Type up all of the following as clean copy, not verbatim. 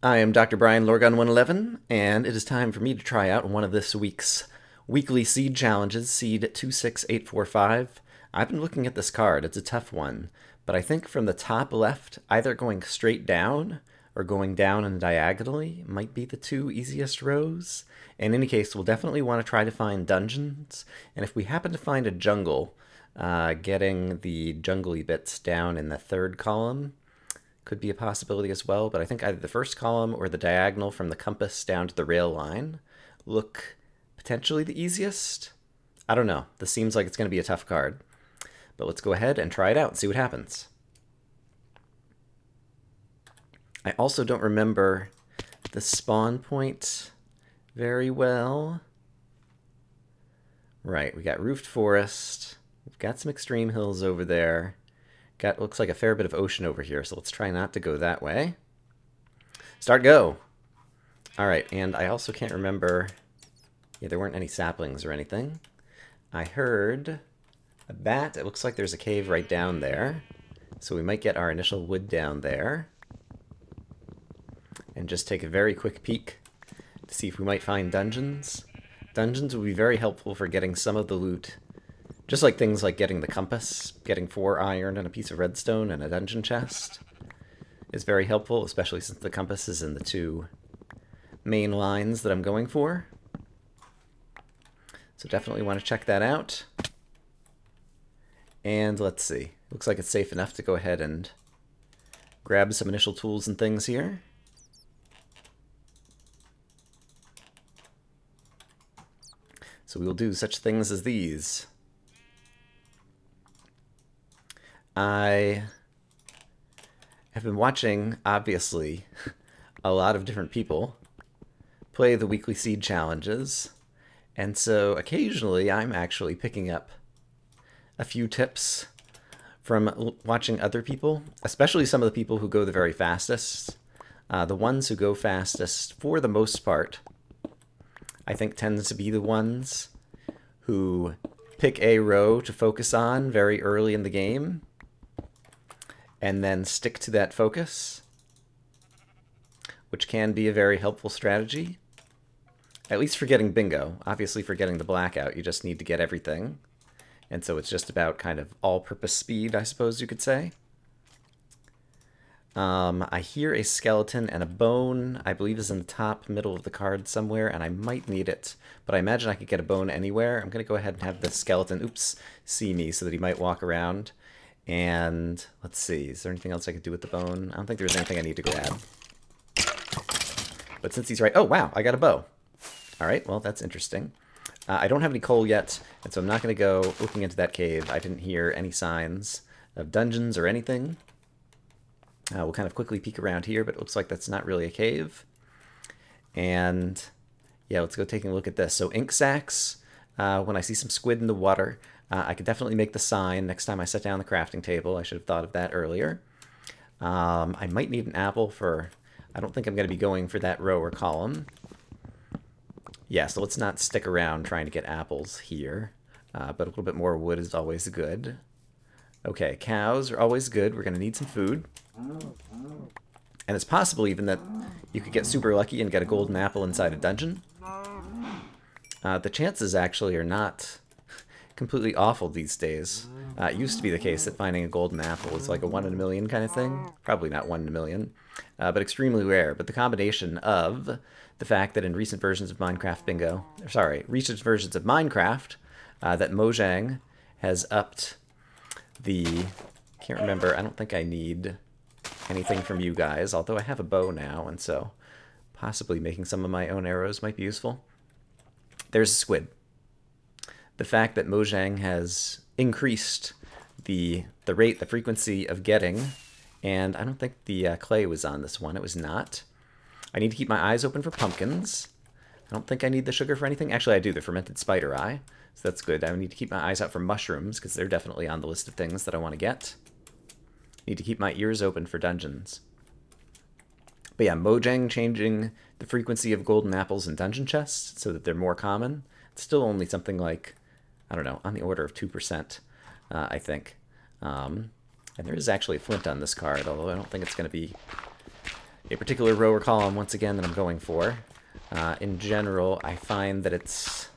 I am Dr. Brian Lorgon 111, and it is time for me to try out one of this week's weekly seed challenges, seed 26845. I've been looking at this card. It's a tough one, but I think from the top left, either going straight down or going down and diagonally might be the two easiest rows. In any case, we'll definitely want to try to find dungeons, and if we happen to find a jungle, getting the jungly bits down in the third column could be a possibility as well, but I think either the first column or the diagonal from the compass down to the rail line look potentially the easiest. I don't know. This seems like it's going to be a tough card. But let's go ahead and try it out and see what happens. I also don't remember the spawn point very well. Right, we got roofed forest. We've got some extreme hills over there. Got, looks like a fair bit of ocean over here, so let's try not to go that way. Start go! Alright, and I also can't remember... Yeah, there weren't any saplings or anything. I heard a bat. It looks like there's a cave right down there. So we might get our initial wood down there. And just take a very quick peek to see if we might find dungeons. Dungeons would be very helpful for getting some of the loot. Just like things like getting the compass, getting 4 iron and a piece of redstone and a dungeon chest is very helpful, especially since the compass is in the 2 main lines that I'm going for. So definitely want to check that out. And let's see. Looks like it's safe enough to go ahead and grab some initial tools and things here. So we will do such things as these. I have been watching, obviously, a lot of different people play the weekly seed challenges, and so occasionally I'm actually picking up a few tips from watching other people, especially some of the people who go the very fastest. The ones who go fastest, for the most part, I think tends to be the ones who pick a row to focus on very early in the game, and then stick to that focus, which can be a very helpful strategy. At least for getting bingo. Obviously for getting the blackout, you just need to get everything. And so it's just about kind of all-purpose speed, I suppose you could say. I hear a skeleton and a bone, I believe is in the top middle of the card somewhere, and I might need it. But I imagine I could get a bone anywhere. I'm going to go ahead and have the skeleton, see me so that he might walk around. And let's see, is there anything else I could do with the bone? I don't think there's anything I need to grab. But since he's right... Oh, wow, I got a bow. All right, well, that's interesting. I don't have any coal yet, and so I'm not going to go looking into that cave. I didn't hear any signs of dungeons or anything. We'll kind of quickly peek around here, but it looks like that's not really a cave. And yeah, let's go taking a look at this. So ink sacks, when I see some squid in the water, I could definitely make the sign next time I set down the crafting table. I should have thought of that earlier. I might need an apple for... I don't think I'm going to be going for that row or column. Yeah, so let's not stick around trying to get apples here. But a little bit more wood is always good. Okay, cows are always good. We're going to need some food. And it's possible even that you could get super lucky and get a golden apple inside a dungeon. The chances actually are not completely awful these days. It used to be the case that finding a golden apple is like a 1 in a million kind of thing. Probably not 1 in a million, but extremely rare. But the combination of the fact that in recent versions of Minecraft Bingo, recent versions of Minecraft, that Mojang has upped the... Can't remember, I don't think I need anything from you guys, although I have a bow now, and so possibly making some of my own arrows might be useful. There's a squid. The fact that Mojang has increased the rate, the frequency of getting, and I don't think the clay was on this one. It was not. I need to keep my eyes open for pumpkins. I don't think I need the sugar for anything. Actually, I do, the fermented spider eye, so that's good. I need to keep my eyes out for mushrooms, because they're definitely on the list of things that I want to get. Need to keep my ears open for dungeons. But yeah, Mojang changing the frequency of golden apples in dungeon chests so that they're more common. It's still only something like, I don't know, on the order of 2%, I think. And there is actually a flint on this card, although I don't think it's going to be a particular row or column, once again, that I'm going for. In general, I find that it's...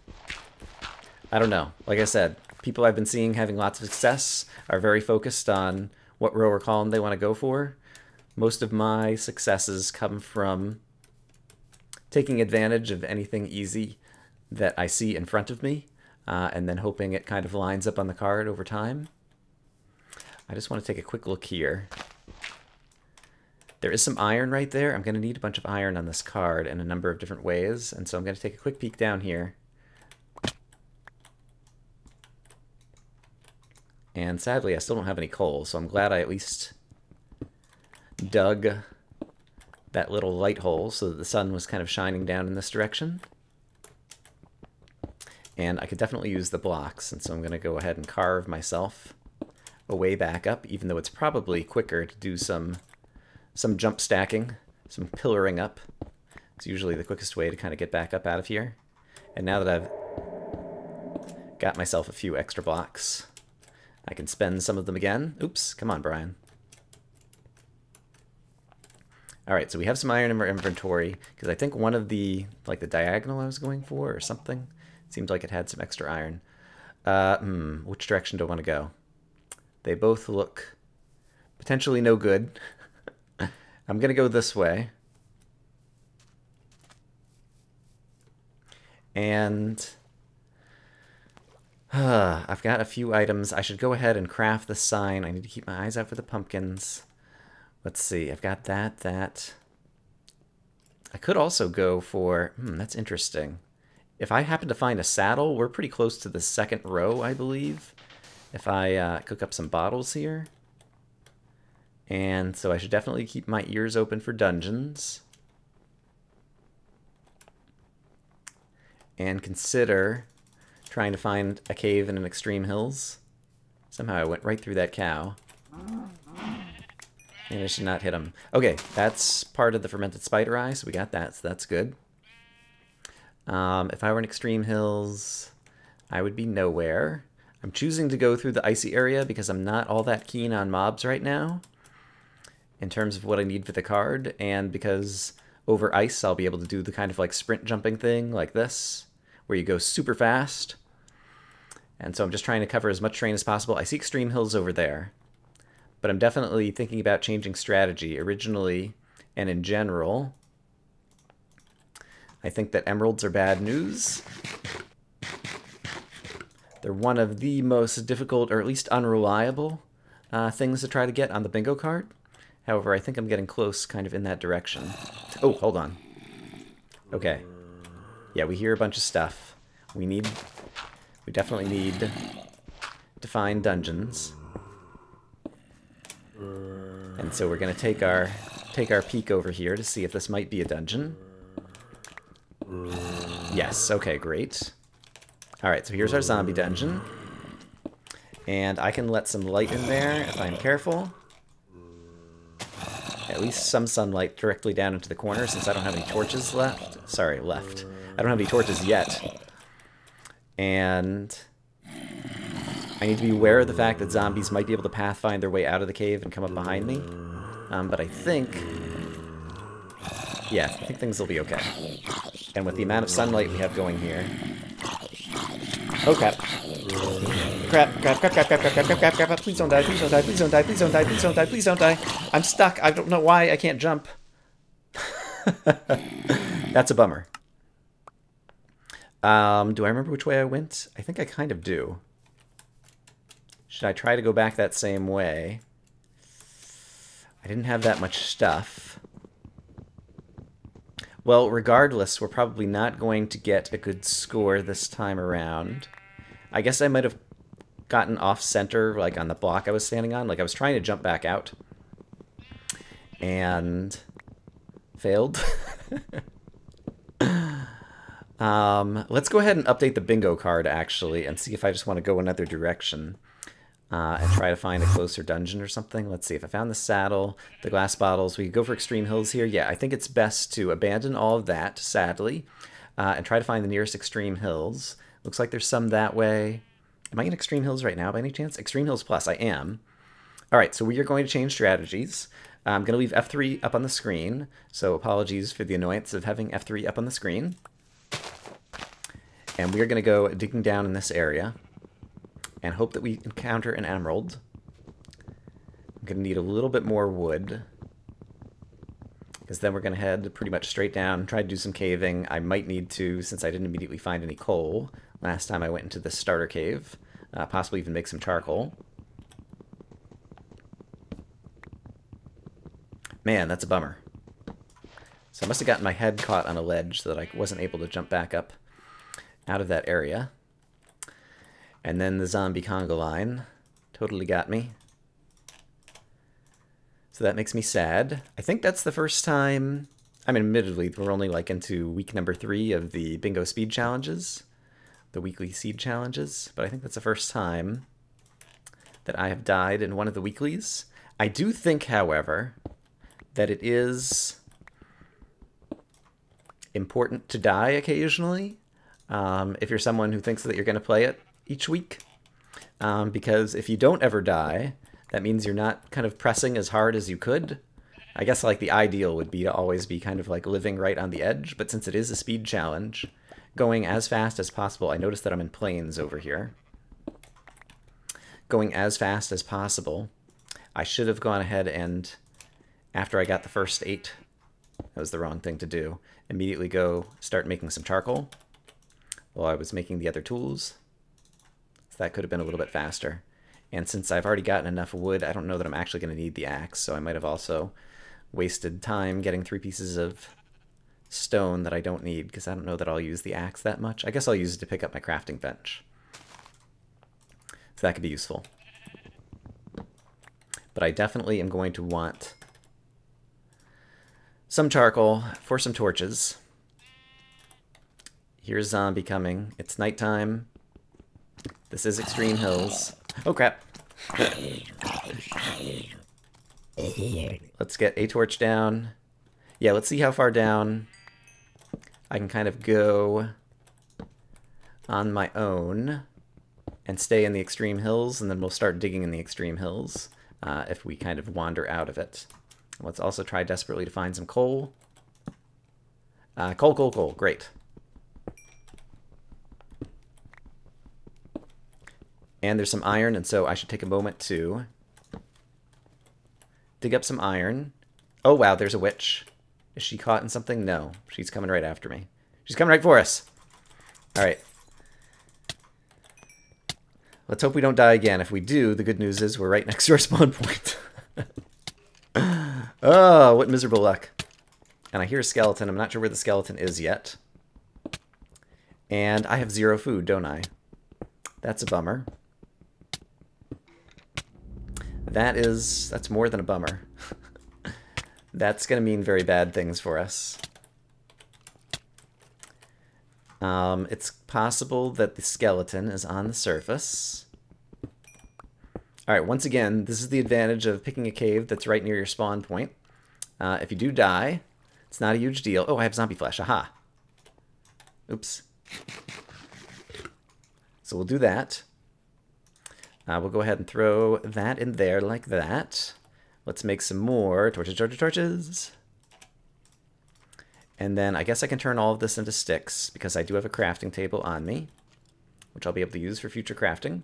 I don't know. Like I said, people I've been seeing having lots of success are very focused on what row or column they want to go for. Most of my successes come from taking advantage of anything easy that I see in front of me, and then hoping it kind of lines up on the card over time. I just want to take a quick look here. There is some iron right there. I'm going to need a bunch of iron on this card in a number of different ways, and so I'm going to take a quick peek down here. And sadly, I still don't have any coal, so I'm glad I at least dug that little light hole so that the sun was kind of shining down in this direction. And I could definitely use the blocks, and so I'm going to go ahead and carve myself a way back up, even though it's probably quicker to do some jump stacking, some pillaring up. It's usually the quickest way to kind of get back up out of here. And now that I've got myself a few extra blocks, I can spend some of them again. Oops, come on, Brian. All right, so we have some iron in our inventory, because I think one of the, like the diagonal I was going for or something, seemed like it had some extra iron. Which direction do I want to go? They both look potentially no good. I'm going to go this way. And I've got a few items. I should go ahead and craft the sign. I need to keep my eyes out for the pumpkins. Let's see. I've got that. I could also go for... that's interesting. If I happen to find a saddle, we're pretty close to the second row, I believe. If I cook up some bottles here. And so I should definitely keep my ears open for dungeons. And consider trying to find a cave in an extreme hills. Somehow I went right through that cow. And I should not hit him. Okay, that's part of the fermented spider eye, so we got that, so that's good. If I were in extreme hills, I would be nowhere. I'm choosing to go through the icy area because I'm not all that keen on mobs right now in terms of what I need for the card, and because over ice I'll be able to do the kind of like sprint jumping thing like this, where you go super fast. And so I'm just trying to cover as much terrain as possible. I see extreme hills over there, but I'm definitely thinking about changing strategy. Originally, and in general, I think that emeralds are bad news. They're one of the most difficult, or at least unreliable, things to try to get on the bingo card. However, I think I'm getting close kind of in that direction. Oh, hold on. Okay. Yeah, we hear a bunch of stuff. We definitely need to find dungeons. And so we're going to take our peek over here to see if this might be a dungeon. Yes, okay, great. Alright, so here's our zombie dungeon. And I can let some light in there if I'm careful. At least some sunlight directly down into the corner, since I don't have any torches left. Sorry, left. I don't have any torches yet. And I need to be aware of the fact that zombies might be able to pathfind their way out of the cave and come up behind me. But I think... yeah, I think things will be okay. And with the amount of sunlight we have going here... oh, crap. Crap. Please don't die, please don't die, please don't die, please don't die, please don't die, please don't die. I'm stuck. I don't know why I can't jump. That's a bummer. Do I remember which way I went? I think I kind of do. Should I try to go back that same way? I didn't have that much stuff. Well, regardless, we're probably not going to get a good score this time around. I guess I might have gotten off-center, like on the block I was standing on. Like, I was trying to jump back out. And... failed. Let's go ahead and update the bingo card, actually, and see if I just want to go another direction. And try to find a closer dungeon or something. Let's see, if I found the saddle, the glass bottles, we could go for extreme hills here. Yeah, I think it's best to abandon all of that, sadly, and try to find the nearest extreme hills. Looks like there's some that way. Am I in extreme hills right now by any chance? Extreme hills plus, I am. All right, so we are going to change strategies. I'm going to leave F3 up on the screen, so apologies for the annoyance of having F3 up on the screen. And we are going to go digging down in this area and hope that we encounter an emerald. I'm going to need a little bit more wood, because then we're going to head pretty much straight down, try to do some caving. I might need to, since I didn't immediately find any coal last time I went into the starter cave, possibly even make some charcoal. Man, that's a bummer. So I must have gotten my head caught on a ledge so that I wasn't able to jump back up out of that area. And then the zombie conga line totally got me. So that makes me sad. I think that's the first time... I mean, admittedly, we're only like into week number 3 of the bingo speed challenges, the weekly seed challenges, but I think that's the first time that I have died in one of the weeklies. I do think, however, that it is important to die occasionally if you're someone who thinks that you're going to play it each week, because if you don't ever die, that means you're not kind of pressing as hard as you could. I guess like the ideal would be to always be kind of like living right on the edge, but since it is a speed challenge, going as fast as possible. I noticed that I'm in plains over here. Going as fast as possible. I should have gone ahead and, after I got the first 8, that was the wrong thing to do, immediately go start making some charcoal while I was making the other tools. So that could have been a little bit faster. And since I've already gotten enough wood, I don't know that I'm actually going to need the axe, so I might have also wasted time getting 3 pieces of stone that I don't need, because I don't know that I'll use the axe that much. I guess I'll use it to pick up my crafting bench. So that could be useful. But I definitely am going to want some charcoal for some torches. Here's zombie coming. It's nighttime. This is Extreme Hills. Oh crap. Let's get a torch down. Yeah, let's see how far down I can kind of go on my own and stay in the Extreme Hills, and then we'll start digging in the Extreme Hills if we kind of wander out of it. Let's also try desperately to find some coal. Coal. Great. And there's some iron, and so I should take a moment to dig up some iron. Oh, wow, there's a witch. Is she caught in something? No. She's coming right after me. She's coming right for us. All right. Let's hope we don't die again. If we do, the good news is we're right next to our spawn point. Oh, what miserable luck. And I hear a skeleton. I'm not sure where the skeleton is yet. And I have 0 food, don't I? That's a bummer. That's more than a bummer. That's going to mean very bad things for us. It's possible that the skeleton is on the surface. Alright, once again, this is the advantage of picking a cave that's right near your spawn point. If you do die, it's not a huge deal. Oh, I have zombie flesh. Aha. Oops. So we'll do that. We'll go ahead and throw that in there like that. Let's make some more torches. And then I guess I can turn all of this into sticks, because I do have a crafting table on me, which I'll be able to use for future crafting.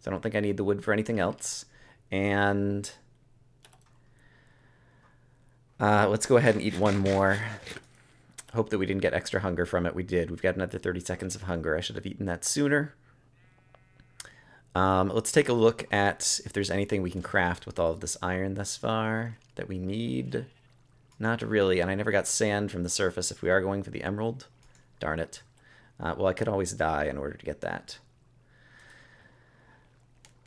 So I don't think I need the wood for anything else. And let's go ahead and eat one more. Hope that we didn't get extra hunger from it. We did. We've got another 30 seconds of hunger. I should have eaten that sooner. Let's take a look at if there's anything we can craft with all of this iron thus far that we need. Not really, and I never got sand from the surface if we are going for the emerald. Darn it. Well, I could always die in order to get that.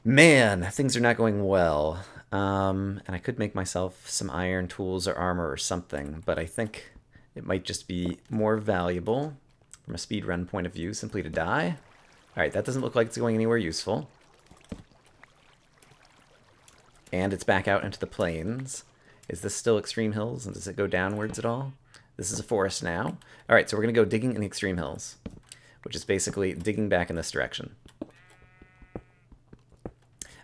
Man, things are not going well. And I could make myself some iron tools or armor or something, but I think it might just be more valuable from a speedrun point of view simply to die. Alright, that doesn't look like it's going anywhere useful. And it's back out into the plains. Is this still Extreme Hills, and does it go downwards at all? This is a forest now. Alright, so we're going to go digging in the Extreme Hills, which is basically digging back in this direction.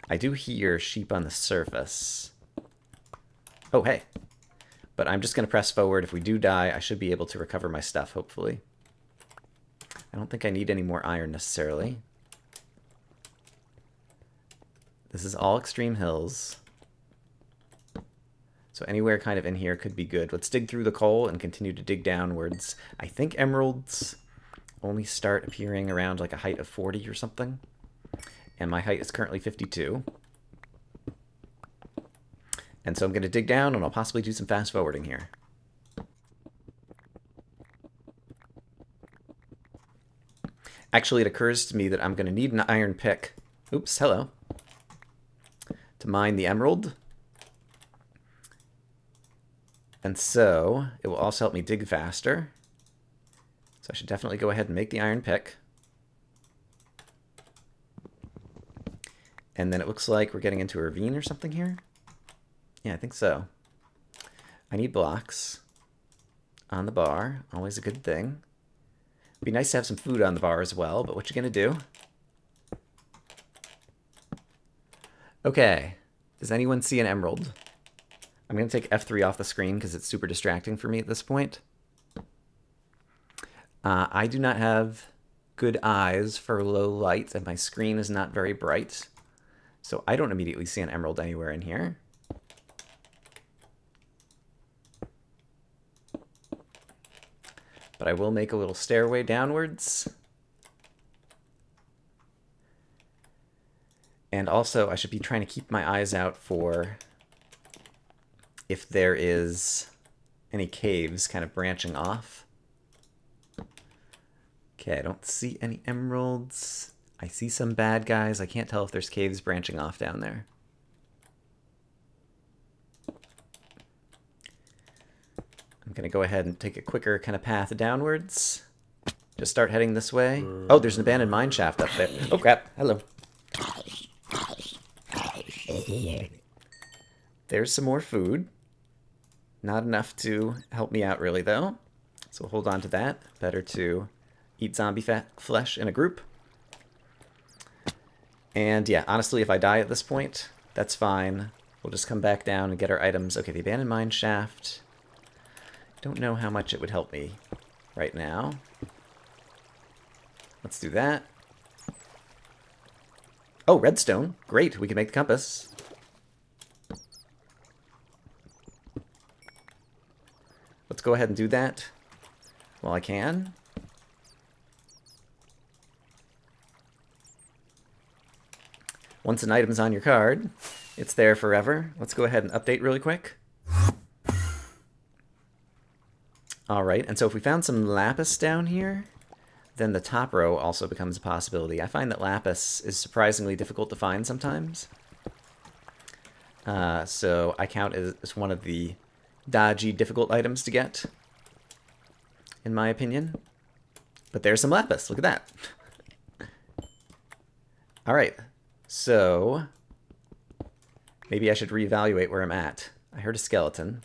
I do hear sheep on the surface. Oh, hey. But I'm just going to press forward. If we do die, I should be able to recover my stuff, hopefully. I don't think I need any more iron necessarily. This is all extreme hills. So anywhere kind of in here could be good. Let's dig through the coal and continue to dig downwards. I think emeralds only start appearing around like a height of 40 or something. And my height is currently 52. And so I'm going to dig down and I'll possibly do some fast forwarding here. Actually, it occurs to me that I'm going to need an iron pick. Oops, hello. To mine the emerald. And so it will also help me dig faster. So I should definitely go ahead and make the iron pick. And then it looks like we're getting into a ravine or something here. Yeah, I think so. I need blocks on the bar. Always a good thing. It'd be nice to have some food on the bar as well, but what you gonna do? Okay. Does anyone see an emerald? I'm going to take F3 off the screen because it's super distracting for me at this point. I do not have good eyes for low light, and my screen is not very bright. So I don't immediately see an emerald anywhere in here. But I will make a little stairway downwards. And also, I should be trying to keep my eyes out for if there is any caves kind of branching off. Okay, I don't see any emeralds. I see some bad guys. I can't tell if there's caves branching off down there. I'm going to go ahead and take a quicker kind of path downwards. Just start heading this way. Oh, there's an abandoned mine shaft up there. Oh, crap. Hello. There's some more food. Not enough to help me out, really, though. So we'll hold on to that. Better to eat zombie flesh in a group. And yeah, honestly, if I die at this point, that's fine. We'll just come back down and get our items. Okay, the abandoned mine shaft. Don't know how much it would help me right now. Let's do that. Oh, redstone. Great, we can make the compass. Let's go ahead and do that while I can. Once an item's on your card, it's there forever. Let's go ahead and update really quick. All right, and so if we found some lapis down here, then the top row also becomes a possibility. I find that lapis is surprisingly difficult to find sometimes. So I count it as one of the dodgy, difficult items to get, in my opinion. But there's some lapis. Look at that. All right. So maybe I should reevaluate where I'm at. I heard a skeleton.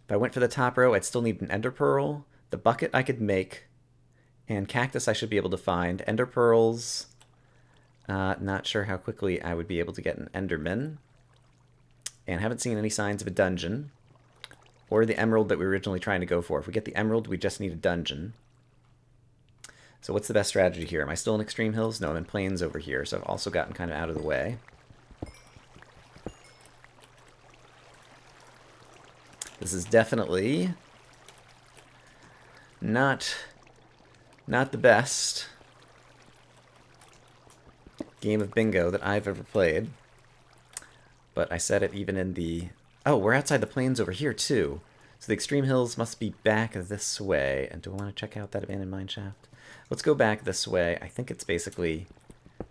If I went for the top row, I'd still need an ender pearl. The bucket I could make. And cactus I should be able to find. Ender pearls. Not sure how quickly I would be able to get an enderman. And haven't seen any signs of a dungeon. Or the emerald that we were originally trying to go for. If we get the emerald, we just need a dungeon. So what's the best strategy here? Am I still in extreme hills? No, I'm in plains over here, so I've also gotten kind of out of the way. This is definitely not the best game of bingo that I've ever played. But I said it even in the... Oh, we're outside the plains over here, too. So the extreme hills must be back this way. And do I want to check out that abandoned mine shaft? Let's go back this way. I think it's basically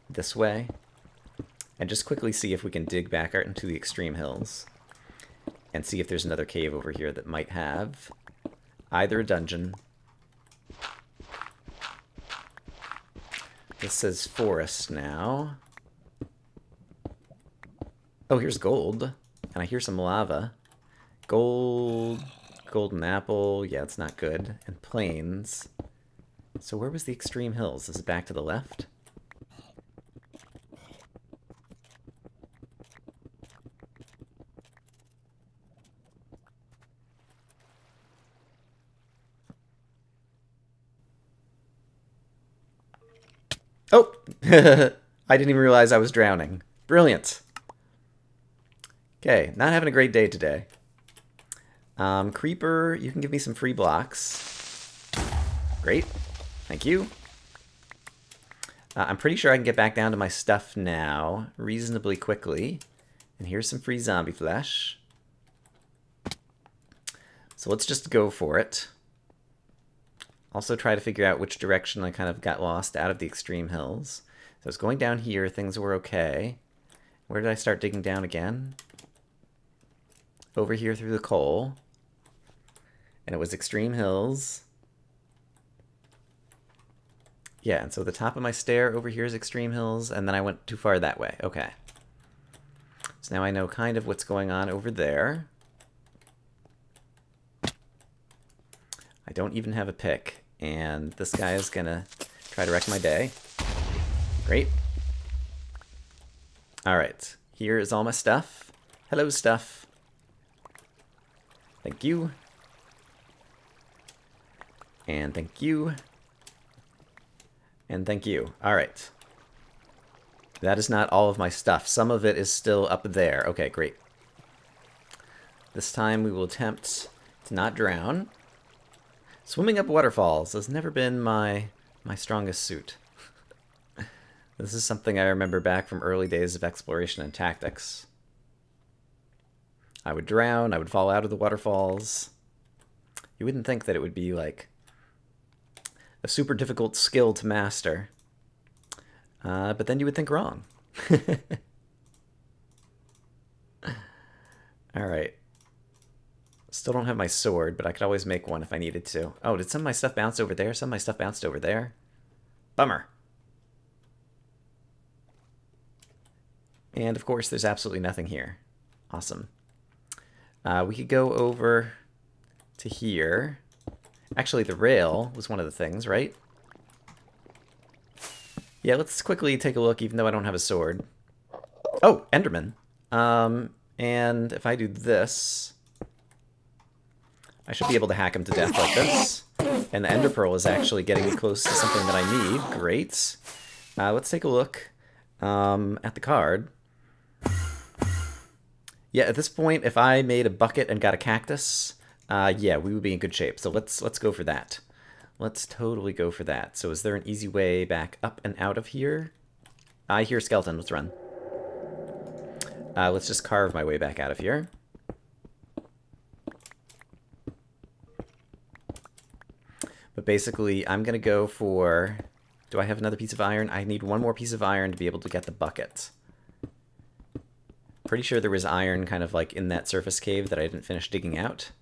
this way. And just quickly see if we can dig back out into the extreme hills. And see if there's another cave over here that might have either a dungeon. This says forest now. Oh, here's gold. And I hear some lava. Gold. Golden apple. Yeah, it's not good. And plains. So where was the extreme hills? Is it back to the left? Oh! I didn't even realize I was drowning. Brilliant. Okay, not having a great day today. Creeper, you can give me some free blocks. Great. Thank you. I'm pretty sure I can get back down to my stuff now reasonably quickly. And here's some free zombie flesh. So let's just go for it. Also try to figure out which direction I kind of got lost out of the extreme hills. So I was going down here, things were okay. Where did I start digging down again? Over here through the coal. And it was extreme hills. Yeah, and so the top of my stair over here is extreme hills, and then I went too far that way. Okay. So now I know kind of what's going on over there. I don't even have a pick, and this guy is gonna try to wreck my day. Great. Alright, here is all my stuff. Hello, stuff. Thank you. And thank you. And thank you. Alright. That is not all of my stuff. Some of it is still up there. Okay, great. This time we will attempt to not drown. Swimming up waterfalls has never been my strongest suit. This is something I remember back from early days of exploration and tactics. I would drown, I would fall out of the waterfalls. You wouldn't think that it would be like a super difficult skill to master. But then you would think wrong. Alright. Still don't have my sword, but I could always make one if I needed to. Oh, did some of my stuff bounce over there? Some of my stuff bounced over there. Bummer. And of course, there's absolutely nothing here. Awesome. We could go over to here. Actually, the rail was one of the things, right? Yeah, let's quickly take a look, even though I don't have a sword. Oh, Enderman. And if I do this, I should be able to hack him to death like this. And the Ender Pearl is actually getting me close to something that I need. Great. Let's take a look at the card. Yeah, at this point, if I made a bucket and got a cactus, yeah, we would be in good shape. So let's go for that. Let's totally go for that. So is there an easy way back up and out of here? I hear a skeleton. Let's run. Let's just carve my way back out of here. But basically, I'm going to go for... Do I have another piece of iron? I need one more piece of iron to be able to get the bucket. Pretty sure there was iron kind of like in that surface cave that I didn't finish digging out.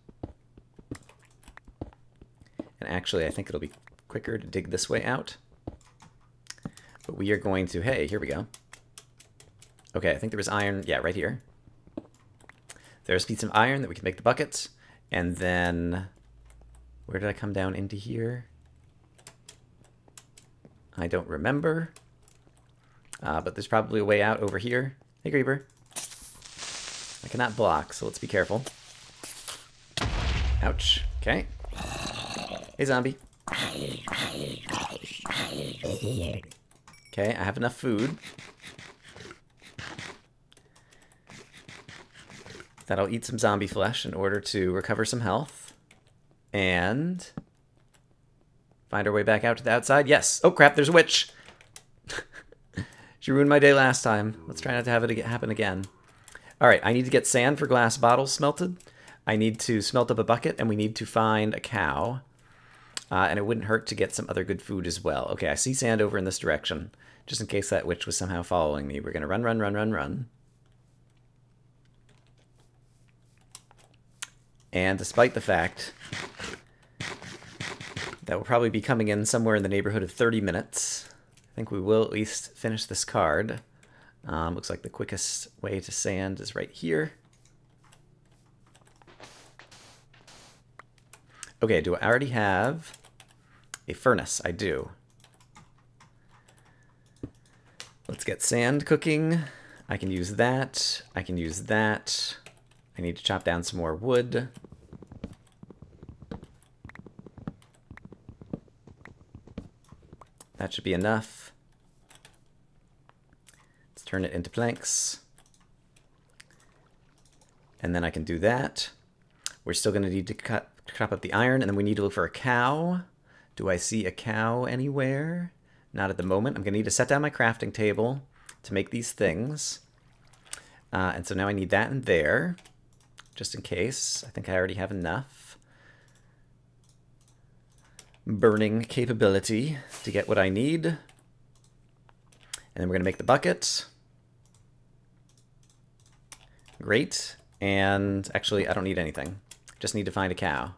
And actually, I think it'll be quicker to dig this way out. But we are going to... Hey, here we go. Okay, I think there was iron... Yeah, right here. There's a piece of iron that we can make the bucket. And then... Where did I come down into here? I don't remember. But there's probably a way out over here. Hey, Creeper. I cannot block, so let's be careful. Ouch. Okay. Hey, zombie. Okay, I have enough food that I'll eat some zombie flesh in order to recover some health. And find our way back out to the outside. Yes. Oh, crap, there's a witch. She ruined my day last time. Let's try not to have it happen again. All right, I need to get sand for glass bottles smelted. I need to smelt up a bucket, and we need to find a cow. And it wouldn't hurt to get some other good food as well. Okay, I see sand over in this direction. Just in case that witch was somehow following me. We're going to run, run, run, run, run. And despite the fact that we'll probably be coming in somewhere in the neighborhood of 30 minutes, I think we will at least finish this card. Looks like the quickest way to sand is right here. Okay, do I already have a furnace? I do. Let's get sand cooking. I can use that. I can use that. I need to chop down some more wood. That should be enough. turn it into planks. And then I can do that. We're still going to need to chop up the iron, and then we need to look for a cow. Do I see a cow anywhere? Not at the moment. I'm going to need to set down my crafting table to make these things. And so now I need that in there, just in case. I think I already have enough burning capability to get what I need. And then we're going to make the bucket. Great. And actually, I don't need anything. Just need to find a cow.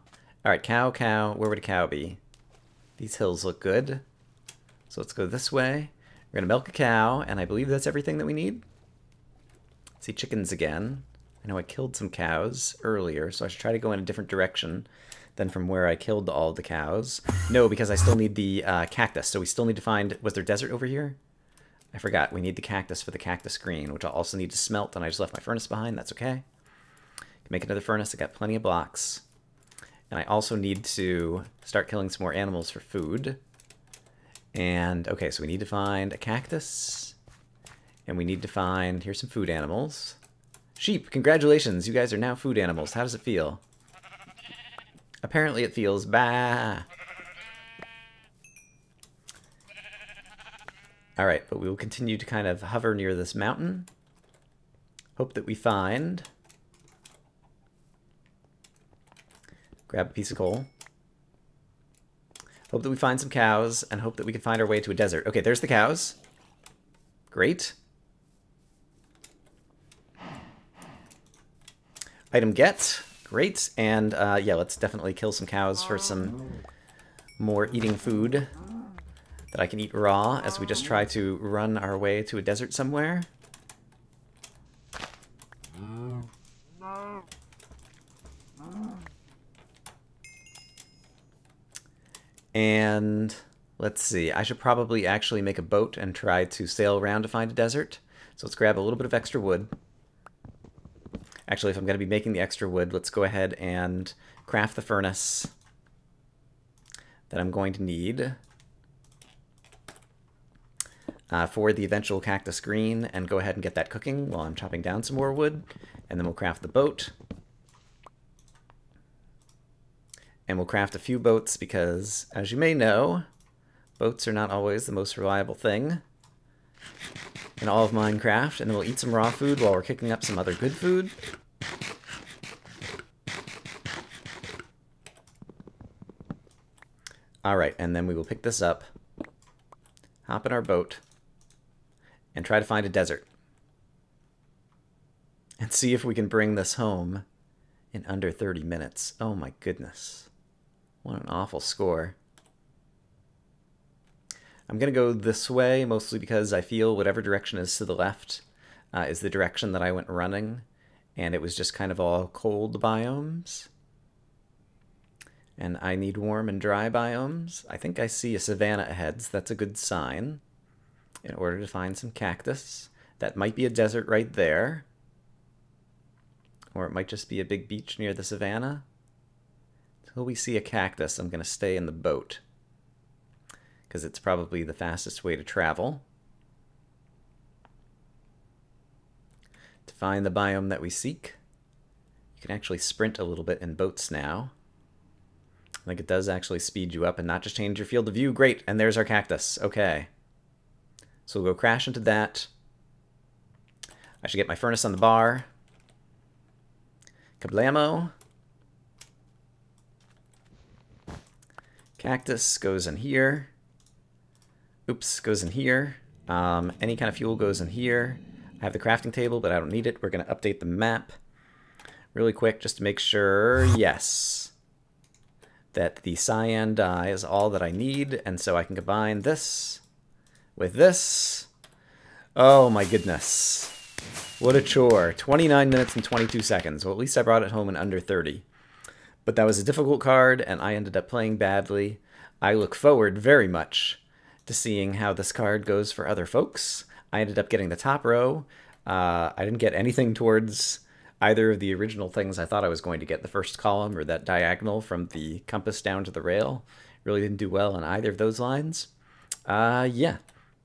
All right, cow, cow. Where would a cow be? These hills look good. So let's go this way. We're going to milk a cow, and I believe that's everything that we need. See chickens again. I know I killed some cows earlier, so I should try to go in a different direction than from where I killed all the cows. No, because I still need the cactus. So we still need to find... Was there desert over here? I forgot. We need the cactus for the cactus green, which I'll also need to smelt, and I just left my furnace behind. That's okay. Can make another furnace. I got plenty of blocks. And I also need to start killing some more animals for food. And, okay, so we need to find a cactus. And we need to find... Here's some food animals. Sheep, congratulations. You guys are now food animals. How does it feel? Apparently it feels bah. Alright, but we will continue to kind of hover near this mountain. Hope that we find... Grab a piece of coal. Hope that we find some cows, and hope that we can find our way to a desert. Okay, there's the cows. Great. Item get. Great. And yeah, let's definitely kill some cows for some more eating food that I can eat raw as we just try to run our way to a desert somewhere. And let's see, I should probably actually make a boat and try to sail around to find a desert. So let's grab a little bit of extra wood. Actually, if I'm going to be making the extra wood, let's go ahead and craft the furnace that I'm going to need for the eventual cactus green, and go ahead and get that cooking while I'm chopping down some more wood. And then we'll craft the boat. And we'll craft a few boats because, as you may know, boats are not always the most reliable thing in all of Minecraft. And then we'll eat some raw food while we're cooking up some other good food. Alright, and then we will pick this up, hop in our boat, and try to find a desert. And see if we can bring this home in under 30 minutes. Oh my goodness. What an awful score. I'm going to go this way, mostly because I feel whatever direction is to the left is the direction that I went running, and it was just kind of all cold biomes. And I need warm and dry biomes. I think I see a savanna ahead, so that's a good sign. In order to find some cactus. That might be a desert right there. Or it might just be a big beach near the savanna. Until we see a cactus, I'm going to stay in the boat, because it's probably the fastest way to travel. To find the biome that we seek. You can actually sprint a little bit in boats now. I think it does actually speed you up and not just change your field of view. Great, and there's our cactus. Okay. So we'll go crash into that. I should get my furnace on the bar. Kablamo. Cactus goes in here. Oops, goes in here. Any kind of fuel goes in here. I have the crafting table, but I don't need it. We're going to update the map really quick just to make sure, yes, that the cyan dye is all that I need, and so I can combine this with this. Oh my goodness. What a chore. 29 minutes and 22 seconds. Well, at least I brought it home in under 30. But that was a difficult card, and I ended up playing badly. I look forward very much to seeing how this card goes for other folks. I ended up getting the top row. I didn't get anything towards either of the original things I thought I was going to get. The first column, or that diagonal from the compass down to the rail. Really didn't do well on either of those lines. Yeah.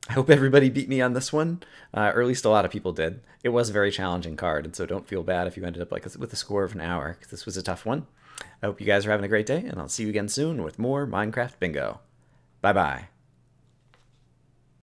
I hope everybody beat me on this one, or at least a lot of people did. It was a very challenging card, and so don't feel bad if you ended up like with a score of an hour, because this was a tough one. I hope you guys are having a great day, and I'll see you again soon with more Minecraft Bingo. Bye-bye.